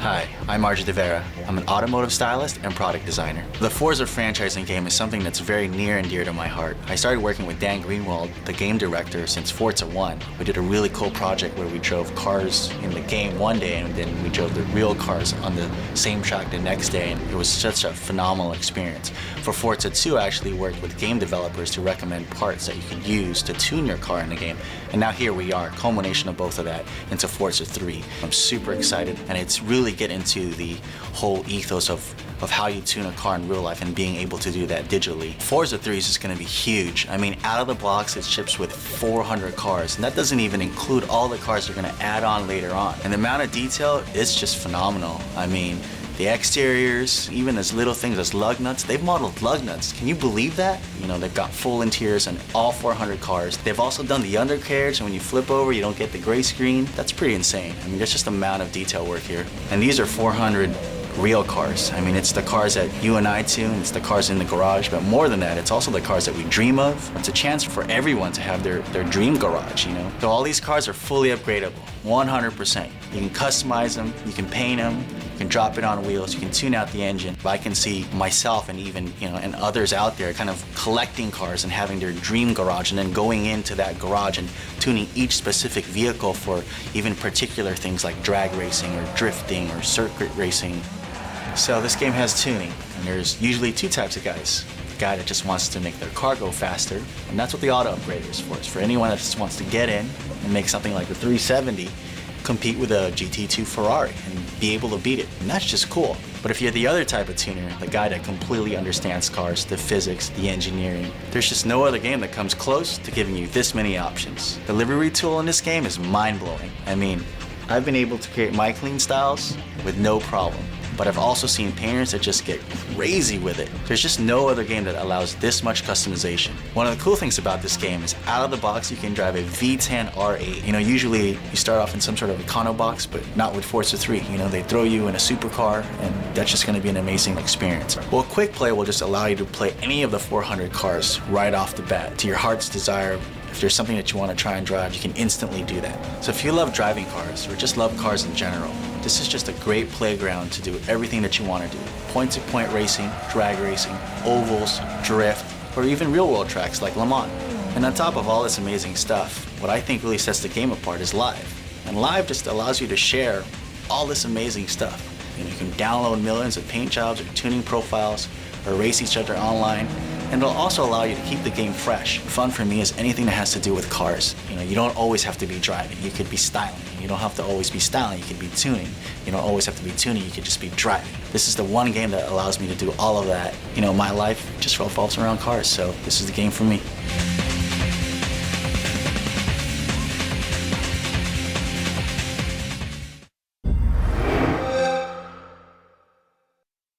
Hi, I'm Arjun Devera. I'm an automotive stylist and product designer. The Forza franchising game is something that's very near and dear to my heart. I started working with Dan Greenwald, the game director, since Forza 1. We did a really cool project where we drove cars in the game one day and then we drove the real cars on the same track the next day, and it was such a phenomenal experience. For Forza 2, I actually worked with game developers to recommend parts that you could use to tune your car in the game. And now here we are, culmination of both of that into Forza 3. I'm super excited, and it's really get into the whole ethos of how you tune a car in real life and being able to do that digitally. Forza 3 is just going to be huge. I mean, out of the box, it ships with 400 cars, and that doesn't even include all the cars they're going to add on later on. And the amount of detail is just phenomenal. I mean, the exteriors, even as little things as lug nuts, they've modeled lug nuts. Can you believe that? You know, they've got full interiors on all 400 cars. They've also done the undercarriage, and when you flip over, you don't get the gray screen. That's pretty insane. I mean, there's just the amount of detail work here. And these are 400 real cars. I mean, it's the cars that you and I tune, it's the cars in the garage, but more than that, it's also the cars that we dream of. It's a chance for everyone to have their dream garage, you know? So all these cars are fully upgradable, 100%. You can customize them, you can paint them, you can drop it on wheels, you can tune out the engine. I can see myself and even, and others out there kind of collecting cars and having their dream garage and then going into that garage and tuning each specific vehicle for even particular things like drag racing or drifting or circuit racing. So this game has tuning, and there's usually two types of guys. The guy that just wants to make their car go faster, and that's what the auto upgrader is for. It's for anyone that just wants to get in and make something like the 370 compete with a GT2 Ferrari and be able to beat it, and that's just cool. But if you're the other type of tuner, the guy that completely understands cars, the physics, the engineering, there's just no other game that comes close to giving you this many options. The livery tool in this game is mind-blowing. I mean, I've been able to create my clean styles with no problem. But I've also seen painters that just get crazy with it. There's just no other game that allows this much customization. One of the cool things about this game is out of the box you can drive a V10 R8. You know, usually you start off in some sort of econo box, but not with Forza 3. You know, they throw you in a supercar, and that's just going to be an amazing experience. Well, Quick Play will just allow you to play any of the 400 cars right off the bat to your heart's desire. If there's something that you want to try and drive, you can instantly do that. So if you love driving cars or just love cars in general, this is just a great playground to do everything that you want to do. Point-to-point racing, drag racing, ovals, drift, or even real-world tracks like Le Mans. And on top of all this amazing stuff, what I think really sets the game apart is live. And live just allows you to share all this amazing stuff. You know, you can download millions of paint jobs or tuning profiles or race each other online. And it'll also allow you to keep the game fresh. Fun for me is anything that has to do with cars. You know, you don't always have to be driving. You could be styling. You don't have to always be styling. You could be tuning. You don't always have to be tuning. You could just be driving. This is the one game that allows me to do all of that. You know, my life just revolves around cars, so this is the game for me.